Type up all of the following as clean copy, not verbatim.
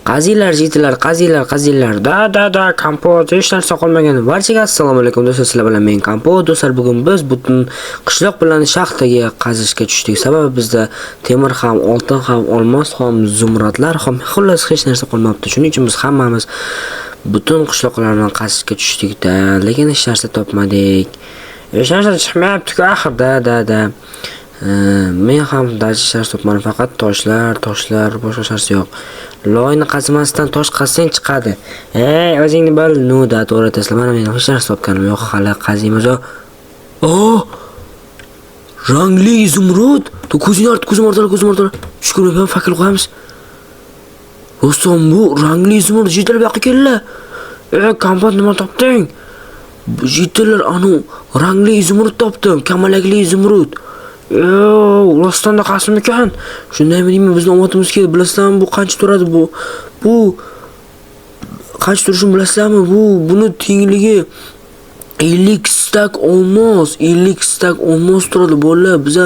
Qazilar, jitilar, qazilar. Da, kompot, hech narsa qolmagan. Barchaga assalomu alaykum do'stlar, sizlar bilan men Kompot. Do'stlar, bugun biz butun qishloq bilan shaxtaga qazishga tushdik. Sababi bizda temir ham, oltin ham, olmos ham, zumradlar ham, xullas hech narsa qolmabdi. Shuning uchun biz hammamiz butun qishloqlar bilan qazishga tushdik-da, lekin hech narsa topmadik. Hech narsa chiqmayapti-ku oxirda. Men ham dajishlar topmadim, faqat toshlar, boshqa narsa yo'q. Loyni qazmasdan tosh qazsang chiqadi. O'zingni bil, nuda to'g'ri tasla. Mana men hech narsa topganim yo'q, hali qaziymiz. Rangli izumrud. Ko'zing ortala. Shukurlar fakir qo'yamiz. Do'stim, bu rangli izumrud jitil bu yoqqa keldi. Kompot nima topding? Jitillar anu rangli izumrud topdim, kamalakli izumrud. Rostdan da qasm ekan. Shundaymi deymi, bizning omatimiz keldi. Bilasizlarmi, bu qancha turadi bu? Bu qancha turishini bilasizlarmi? Buni tengligi 50 stak olmos turadi. Bolalar, biza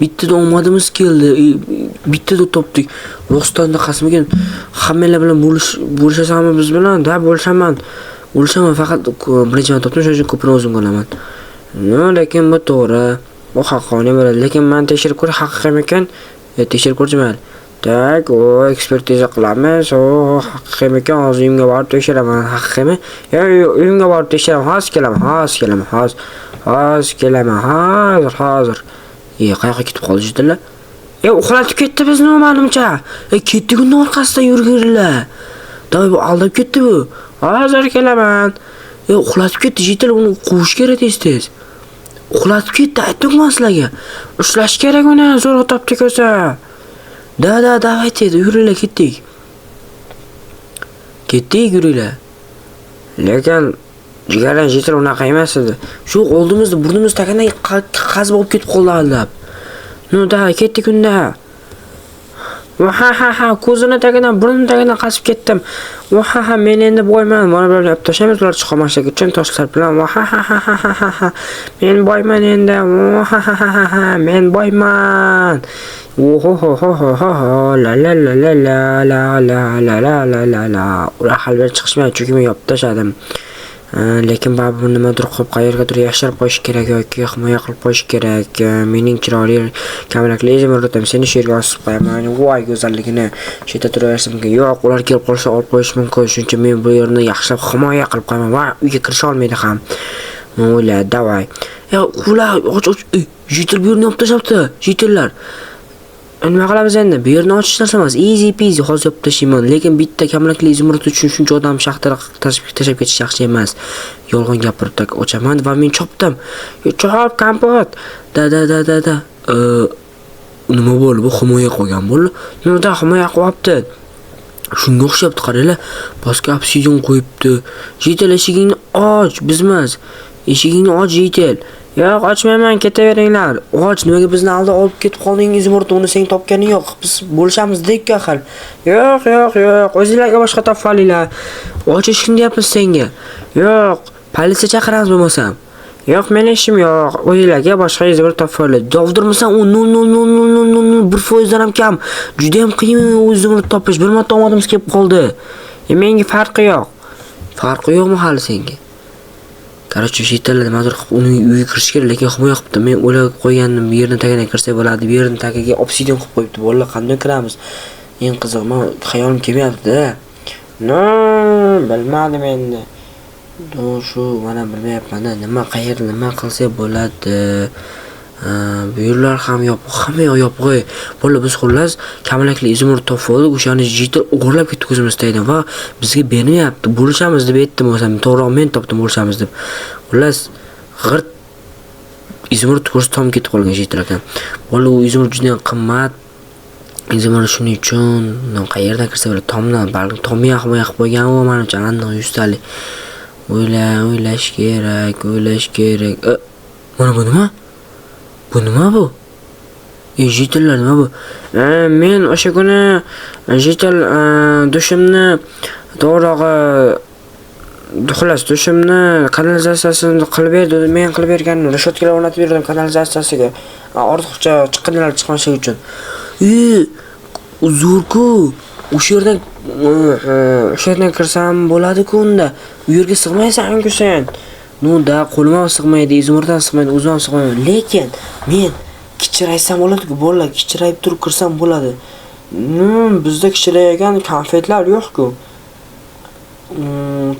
bittada omadimiz keldi. Bittada topdik. Rostdan da qasm ekan. Hammalar bilan bo'lishasanmi biz bilan? Da bo'lishaman, faqat birinchidan topdim, shuning uchun ko'proq o'zim olaman. Lekin bu to'g'ri. Bu haqqoniy bo'ladi, lekin men tekshirib ko'ray haqiqiy ekan, tekshirib ko'rchiman. Tak, ekspertiza qilamiz. Haqiqiy ekan, hozir uyimga borib tekshiraman. Haqiqiymi? Uyimga borib tekshiraman. Hozir kelaman. Hozir. Qayoqqa ketib qoldi jiddilar? Uxlatib ketdi bizni ma'lumcha. Ketdi kunning orqasidan yurgirlar. Davay, bu aldab ketdi bu. Hozir kelaman. Uxlatib ketdi jiddilar, uni quvish kerak tez. Uxlatib ketdi, aytdim sizlarga. Ushlash kerak uni, zo'rg'a topdik o'zi. Davayt edi, yuringlar, ketdik. Yuringlar. Lekin jigaran jitir unaqa emas edi. Shu oldimizda burnimiz tagidan qazib olib ketib qoldi aldab. Ketdik unda. Ko'zini tagidan, burnim tagidan qasib ketdim. Men endi boyman. Mana bularni olib tashlaymiz, ular chiqolmaslik uchun toshlar bilan. Men boyman endi. Men boyman. La. Ular halber chiqishmaydi, chunki men yopib tashladim. Lekin baribir nimadir qilib qayergadir yashirib qo'yish kerak yoki himoya qilib qo'yish kerak. Mening chiroyli kamalakli izimrudim seni sherga osib qo'yaman. Voy go'zalligini chetda turaversa mumkin. Yo'q, ular kelib qolsa olib qo'yish mumkin. Shuncha men bu yerni yaxshilab himoya qilib qo'yaman va uyga kirisha olmaydi ham. O'yla, davay. Ular jitil bu yerni olib tashlabdi. Jitillar. Nima qilamiz endi? Bu yerni ochish narsa emas. Easy peasy hozir olib tashlayman. Lekin bitta kamalakli izimrud uchun shuncha odam shaxtara tashlab ketish yaxshi emas. Yolg'on gapirib ochaman va men chopdim. Chop kompot. Da. Nima bo'ldi? Bu himoya qolgan bo'ldi. Nima himoya qilyapti? Shunga o'xshabdi, qaranglar. Boshqa obsidian qo'yibdi. Jitil, eshigingni och, bizmas. Eshigingni och, jitil. Yo'q, ochmayman, ketaveringlar. Nimaga bizni alda olib ketib qoldingiz? Izimrud uni sen topganing yo'q. Biz bo'lishamiz deyk-ku axir. Yo'q. O'zingizlarga boshqa topib olinglar. Och eshikni deyapmiz senga. Yo'q, politsiya chaqiramiz bo'lmasam. Yo'q, men ishim yo'q. O'zingizlarga boshqa izimrud topib olinglar. Dovdirmasan, u 0.000% dan ham kam. Juda ham qiyin izimrud topish. Bir marta omadimiz kelib qoldi. Menga farqi yo'q. Farqi yo'qmi hali senga? Qarorchi jitillar nimadir qilib uni uyga kirish kerak, lekin himoya qilibdi. Men o'ylab qo'ygandim, bu yerni tagidan kirsa bo'ladi. Bu yerni tagiga obsidian qilib qo'yibdi. Bolalar qanday kiramiz? Eng qiziq, men xayolim kelmayapti-da. Bilmadim endi. Shu mana bilmayapman-da, qayerda nima qilsa bo'ladi. Bu yerlar ham yopiq, hamma yoq yopiq. Bolalar, biz xullas kamalakli izimrud topib oldik. O'shani jitil o'g'irlab ketdi ko'zimizdan va bizga bermayapti. Bo'lishamiz deb aytdim, o'zim to'g'ri men topdim, bo'lishamiz deb. Xullas g'irt izimrud ko'rsa tom ketib qolgan jitil ekan. Bolalar, u izimrud juda ham qimmat. Izimrud shuning uchun qayerdan kirsa bo'ladi, tomdan, balki tomga himoya qilib qo'ygan u menimcha andoq 100 talik. O'ylash kerak. Mana bu nima? Bu nima bu? Jitillar nima bu? Men o'sha kuni jitil dushimni to'g'rog'i dushimni kanalizatsiyasini qilib berdi. Men qilib berganimni rishotkalar o'rnatib berdim kanalizatsiyasiga. Ortiqcha chiqindilar chiqmasligi uchun. Zo'rku. O'sha yerdan O'sha yerdan kirsam bo'ladi-ku unda. U yerga sig'maysan-ku sen. Da qo'lim ham sig'maydi, izimurdan sig'maydi, o'zim ham sig'mayman. Lekin men kichiraysam bo'ladi-ku, bolalar kichirayib turib kirsam bo'ladi. Bizda kichirayotgan konfetlar yo'q-ku.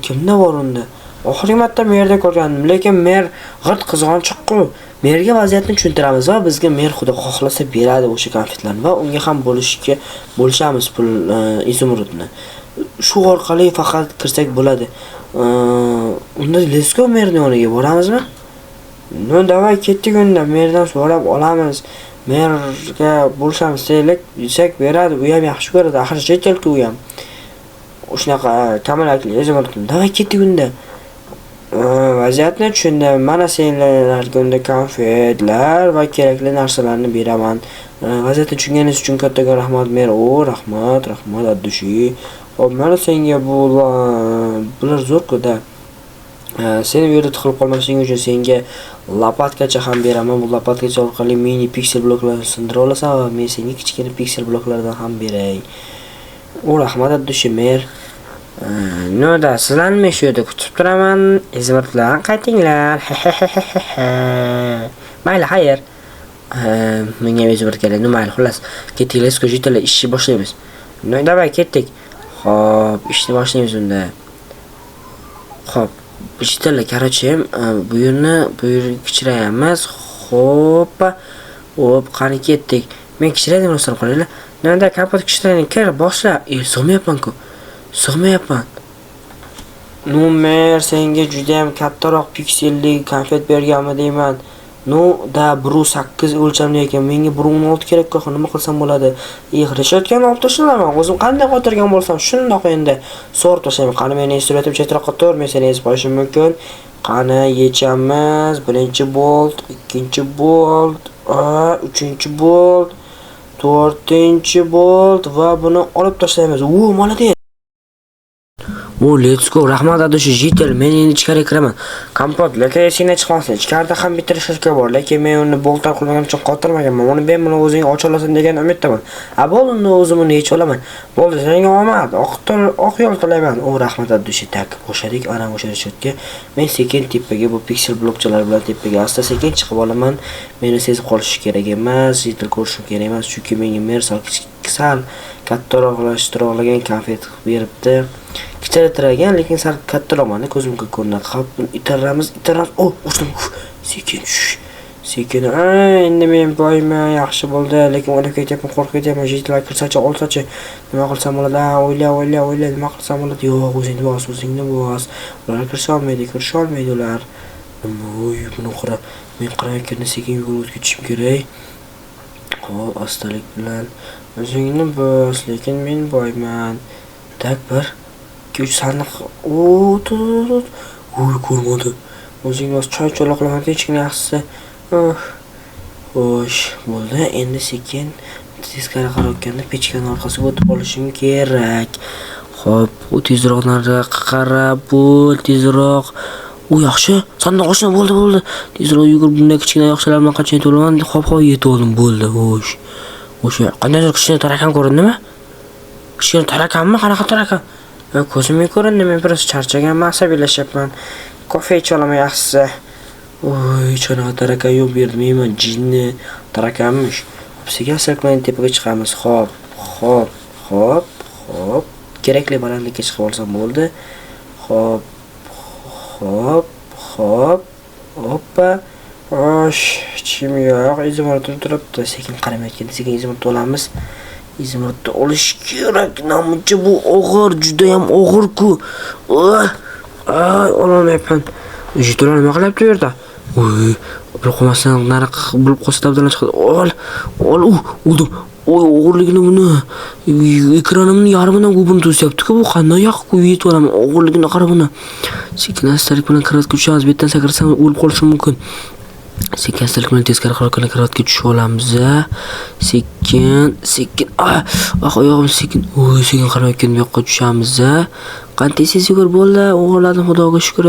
Kimda bor unda? Oxirgi marta merda ko'rgandim, lekin mer g'irt qizg'onchiq-ku. Merga vaziyatni tushuntiramiz va bizga mer xudo xohlasa beradi o'sha konfetlarni va unga ham bo'lishamiz pul izumrudni. Shu orqali faqat kirsak bo'ladi. Unda let's go merning yoniga boramizmi? Davay ketdik unda, merdan so'rab olamiz. Merga bo'lishamiz, desak beradi, u ham yaxshi ko'radi, axir chet elku u ham. Shunaqa kamalakli izumrudni. Davay ketdik unda. Vaziyatni tushundim. Mana senlarga unda konfetlar va kerakli narsalarni beraman. Vaziyatni tushunganingiz uchun kattaga rahmat. Rahmat addushi. Xo'p, mana senga bular zo'r-ku-da. Seni bu yerda tiqilib qolmasliging uchun senga lopatgacha ham beraman. Bu lopatgacha orqali mini piksel bloklarni sindira olasan va men senga kichkina piksel bloklardan ham beray. Rahmat addushi mer. Da sizlarni shu yerda kutib turaman. Izmirtlar qaytinglar. Mayli, xayr. Menga izmirt keladi. Mayli, xullas. Ketdik, let's go, jitlar, ishni boshlaymiz. Davay ketdik. Xo'p, ishni boshlaymiz unda. Xo'p, jitlar, qarachim, bu yerni kichirayamiz. Xo'p, qani ketdik. Men kichiraydim rostdan qo'yinglar. Nanda kapot kichirayning, kir, boshla. Sig'mayapman-ku. Sig'mayapman. Mer senga juda ham kattaroq pikselli konfet berganmi deyman. Da 1.8 o'lchamli ekan. Menga 1.16 kerak-ku. Nima qilsam bo'ladi? G'irishayotgan olib tashlaman. O'zim qanday qotirgan bo'lsam, shundoq endi so'rib tashlayman. Qani meni instrumentim chetroqqa tur, men seni ezib qo'yishim mumkin. Qani yechamiz. Birinchi bolt, ikkinchi bolt, uchinchi bolt, to'rtinchi bolt va buni olib tashlaymiz. Молодец. Let's go. Rahmat adoshi jitel. Men endi ichkariga kiraman. Kompot, lekin esingdan chiqmasin. Ichkarida ham bitirishga bor, lekin men uni boltdan qilmagan uchun qotirmaganman. Uni men buni o'zing ocha olasan degan umiddaman. Bo'ldi, o'zim uni yech olaman. Bo'ldi, senga omad. Oq yo'l tilayman. Rahmat adoshi tak. Qo'shadik ana o'sha rishotga. Men sekin tepaga bu piksel blokchalar bilan tepaga asta sekin chiqib olaman. Meni sezib qolishi kerak emas, jitel ko'rishim kerak emas, chunki menga mersal kattaroqlashtirgan konfet beribdi. Kichiratirgan, lekin sal kattaroqman, ko'zimga ko'rinadi. Xo'p, itaramiz. O'shdim. Sekin. Endi men boyman, yaxshi bo'ldi, lekin o'ylab ketyapman, qo'rqib ketyapman. Jitlar kirsachi, olsachi, nima qilsam bo'ladi? O'yla, nima qilsam bo'ladi? Yo'q, o'zingni bos. Ular kirsha olmaydi ular. Buni qara. Men qarayotganda sekin yugurib ketishim kerak. Xo'p, astalik bilan o'zingni bos, lekin men boyman. Tak bir 2-3 sandiq. Ko'rmadi. O'zing bos, choy cho'loqlamadi hech kim yaxshisi. Xo'sh, bo'ldi. Endi sekin teskari qarayotganda pechkani orqasiga o'tib olishim kerak. Xo'p, u tezroq nariga qarab, tezroq. Yaxshi. Sandiq ochna bo'ldi. Tezroq yugurib bunday kichkina yaxshilar bilan qancha yetib olaman? Xo'p, yetib oldim, bo'ldi. O'sha qandaydir kichkina tarakan ko'rindimi? Kichkina tarakanmi? Qanaqa tarakan? Ko'zimga ko'rindi, men biroz charchaganman, asabiylashyapman. Kofe icha olaman yaxshisi. Qanaqa tarakan yo'q berdim, men jinni tarakanmish. Sekin silkmay tepaga chiqamiz. Xo'p. Kerakli balandlikka chiqib olsam bo'ldi. Xo'p. Hoppa. Chim yo'q, izimurtni turibdi. Sekin qaramayotganda sekin izimurtni olamiz. Izimurtni olish kerak. Namuncha bu og'ir, juda ham og'ir-ku. Ololmayapman. Jitolar nima qilyapti bu yerda? Bir qo'masdan nari bo'lib qolsa dabdalan chiqadi. Oldim. Og'irligini buni ekranimni yarmidan ko'pini to'syapti-ku. Bu qanday yoq-ku, yetib olaman. Og'irligini qara buni. Sekin astalik bilan kiratga tushamiz. Betdan sakrasam o'lib qolishim mumkin. Sekin astalik bilan teskari qarorga kiratga tushib olamiz. Sekin. Oyog'im sekin. Sekin qaramayotgan bu yoqqa tushamiz. Qanday tez yugur bo'ldi. O'g'irladim, xudoga shukr.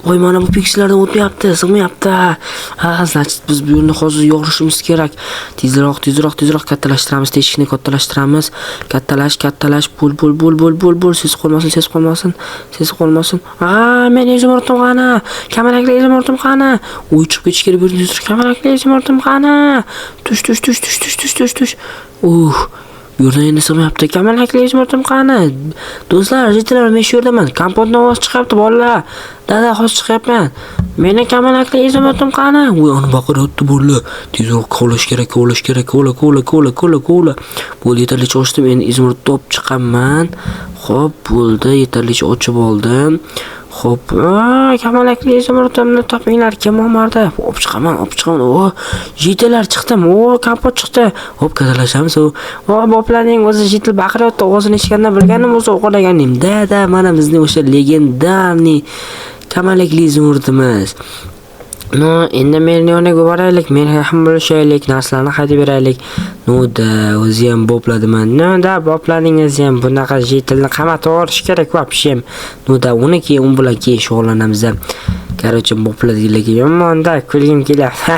Voy, mana bu piksellardan o'tmayapti, sig'mayapti. Ha, значит, biz bu yerni hozir yorishimiz kerak. Tezroq kattalashtiramiz, teshikni kattalashtiramiz. Kattalash, bul. Ses qolmasin. Men izimurtim qani? Kamalakli izimurtim qani? Uy chiqib ketish kerak bo'ldi. Kamalakli izimurtim qani? Tush. Bu yerdan endi sig'mayapti. Kamalakli izimurtim qani? Do'stlar, jitlar, men shu yerdaman. Kompotdan ovoz chiqyapti, bolalar. Dada, hozir chiqyapman. Meni kamalakli izimurtim qani? Voy, uni baqiryapti bolalar. Tezroq kovlash kerak. Kovla. Bo'ldi, yetarlicha ochdim. Endi izimurtni olib chiqaman. Xo'p, bo'ldi, yetarlicha ochib oldim. Xo'p, kamalakli izimurtimni topinglar, kim omardi? Olib chiqaman. Jitelar chiqdim. Kompot chiqdi. Xo'p, katalashamiz. Boplarning o'zi jitil baqiryapti. Ovozini eshitgandan bilganim o'zi o'qilaganim. Dada, mana bizning o'sha legendarniy kamalakli izimurtimiz. Endi men yoniga boraylik, men ham bo'lishaylik, narsalarni qaytib beraylik. Da, o'zi ham bopladimi? Da, boplaringiz ham bunaqa jitilni qamatib olish kerak, vobshem. Da, uni keyin bilan shug'ullanamiz. Короче, bopladilarga yomonda kulgim kelyapti.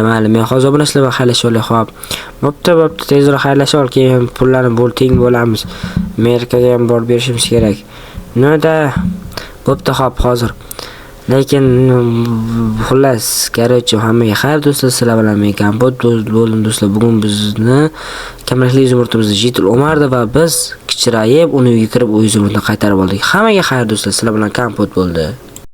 Mayli, men hozir bu narsalarga xaylashib olay, xo'p. Bo'pti, tezroq xaylashib ol, keyin pullarni teng bo'lamiz. Amerikaga ham borib berishimiz kerak. Da, bo'pti, xo'p, hozir. Lekin xullas, короче, hammaga xayr do'stlar, sizlar bilan men Kompot bo'ldim do'stlar. Bugun bizni kamalakli izimurtimizni jitil omardi va biz kichrayib uni uyga kirib o'z izimurtini qaytarib oldik. Hammaga xayr do'stlar, sizlar bilan Kompot bo'ldi.